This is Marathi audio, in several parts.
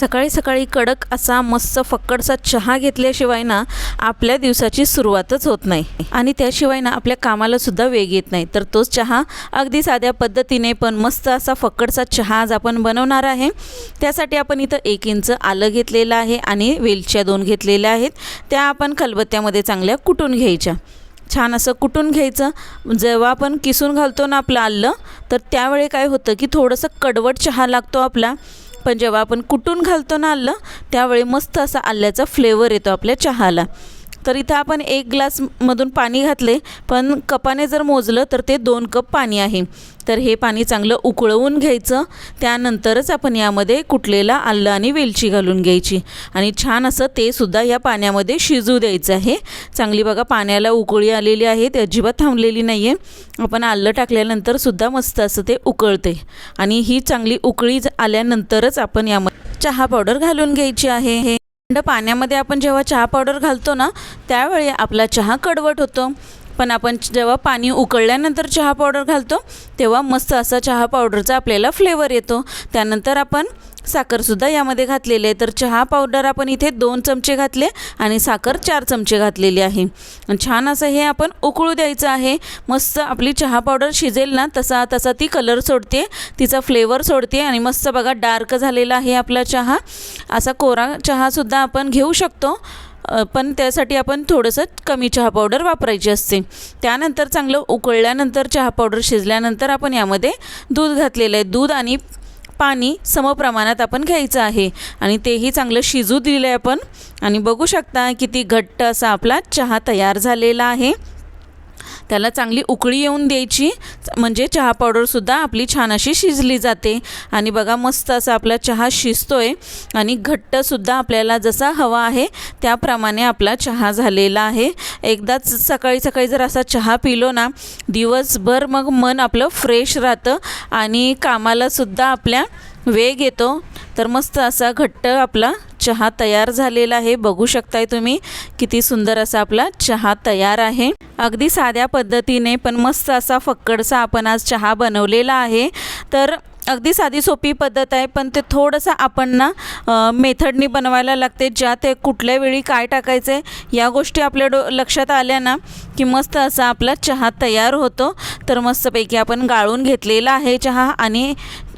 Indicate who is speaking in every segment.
Speaker 1: सकाळी सकाळी कडक असा मस्त फक्कडसा चहा घेतल्याशिवाय ना आपल्या दिवसाची सुरुवातच होत नाही आणि त्याशिवाय ना आपल्या कामाला सुद्धा वेग येत नाही। तर तोच चहा अगदी साध्या पद्धतीने पण मस्त असा फक्कडसा चहा आज आपण बनवणार आहे। त्यासाठी आपण इथं 1 इंच आलं घेतलेलं आहे आणि वेलच्या 2 घेतलेल्या आहेत। त्या आपण खलबत्त्यामध्ये चांगल्या कुटून घ्यायच्या। छान असं कुटून घ्यायचं। जेव्हा आपण किसून घालतो ना आपलं आलं तर त्यावेळी काय होतं की थोडंसं कडवट चहा लागतो आपला, पण जेव्हा आपण कुटून घालतो ना आलं त्यावेळी मस्त असा आल्याचा फ्लेवर येतो आपल्या चहाला। तर इथं आपण 1 ग्लासमधून पाणी घातले, पण कपाने जर मोजलं तर ते 2 कप पाणी आहे। तर हे पाणी चांगलं उकळवून घ्यायचं। त्यानंतरच आपण यामध्ये कुटलेला आलं आणि वेलची घालून घ्यायची आणि छान असं ते सुद्धा या पाण्यामध्ये शिजू द्यायचं आहे। चांगली बघा पाण्याला उकळी आलेली आहे, ते अजिबात थांबलेली नाही आहे। आपण आलं टाकल्यानंतर सुद्धा मस्त असं ते उकळते आणि ही चांगली उकळी आल्यानंतरच आपण यामध्ये चहा पावडर घालून घ्यायची आहे। हे पाण्यामध्ये आपण जेव्हा चहा पावडर घालतो ना त्यावेळी आपला चहा कडवट होतो, पण आपण जेव्हा पाणी उकळल्यानंतर चहा पावडर घालतो तेव्हा मस्त असा चहा पावडरचा आपल्याला फ्लेवर येतो। त्यानंतर आपण साखरसुद्धा यामध्ये घातलेली आहे। तर चहा पावडर आपण इथे 2 चमचे घातले आणि साखर 4 चमचे घातलेली आहे आणि छान असं हे आपण उकळू द्यायचं आहे। मस्त आपली चहा पावडर शिजेल ना तसा तसा ती कलर सोडते, तिचा फ्लेवर सोडते आणि मस्त बघा डार्क झालेला आहे आपला चहा। असा कोरा चहासुद्धा आपण घेऊ शकतो, पण त्यासाठी आपण थोडंसं कमी चहा पावडर वापरायची असते। त्यानंतर चांगलं उकळल्यानंतर चहा पावडर शिजल्यानंतर आपण यामध्ये दूध घातलेलं आहे। दूध आणि पाणी समप्रमाणात आपण घ्यायचं आहे आणि तेही चांगलं शिजू दिलं आहे आपण आणि बघू शकता किती घट्ट असा आपला चहा तयार झालेला आहे। त्याला चांगली उकळी येऊन द्यायची, म्हणजे चहा पावडरसुद्धा आपली छान अशी शिजली जाते आणि बघा मस्त असा आपला चहा शिजतोय आणि घट्टसुद्धा आपल्याला जसा हवा आहे त्याप्रमाणे आपला चहा झालेला आहे। एकदाच सकाळी सकाळी जर असा चहा पिलो ना दिवसभर मग मन आपलं फ्रेश राहतं आणि कामालासुद्धा आपल्या वेग येतो। तर मस्त असा घट्ट आपला चहा तयार झालेला आहे। बघू शकताय तुम्ही किती सुंदर असा आपला चहा तयार आहे। अगदी साध्या पद्धतीने पण मस्त असा फक्कडसा आपण आज चहा बनवलेला आहे। तर अगदी साधी सोपी पद्धत आहे, पण ते थोडंसं आपण ना मेथडनी बनवायला लागते। ज्या ते कुठल्या वेळी काय टाकायचं आहे या गोष्टी आपल्या लक्षात आल्या ना की मस्त असा आपला चहा तयार होतो। तर मस्तपैकी आपण गाळून घेतलेला आहे चहा आणि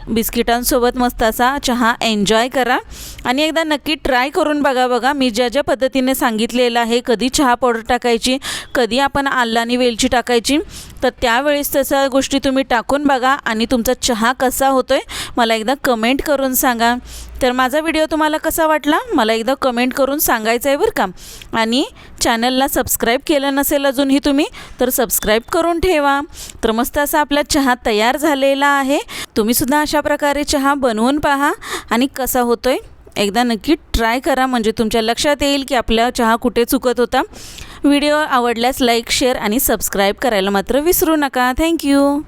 Speaker 1: बिस्किटांसोबत मस्त असा चहा एन्जॉय करा आणि एकदा नक्की ट्राय करून बघा। मी ज्या पद्धतीने सांगितलेलं आहे, कधी चहा पावडर टाकायची, कधी आपण आलं आणि वेलची टाकायची, तर त्यावेळेस तशा गोष्टी तुम्ही टाकून बघा आणि तुमचा चहा कसा होतोय मला एकदा कमेंट करून सांगा। तर माझा व्हिडिओ तुम्हाला कसा वाटला मला एकदा कमेंट करून सांगायचं आहे बरं का। आणि चॅनलला सबस्क्राईब केलं नसेल अजूनही तुम्ही तर सबस्क्राईब करून ठेवा। तर मस्त असा आपला चहा तयार झालेला आहे। तुम्हीसुद्धा अशा प्रकारे चहा बनवून पहा आणि कसा होतोय एकदा नक्की ट्राय करा, म्हणजे तुमच्या लक्षात येईल की आपला चहा कुठे चुकत होता। व्हिडिओ आवडल्यास लाईक, शेअर आणि सबस्क्राईब करायला मात्र विसरू नका। थँक्यू।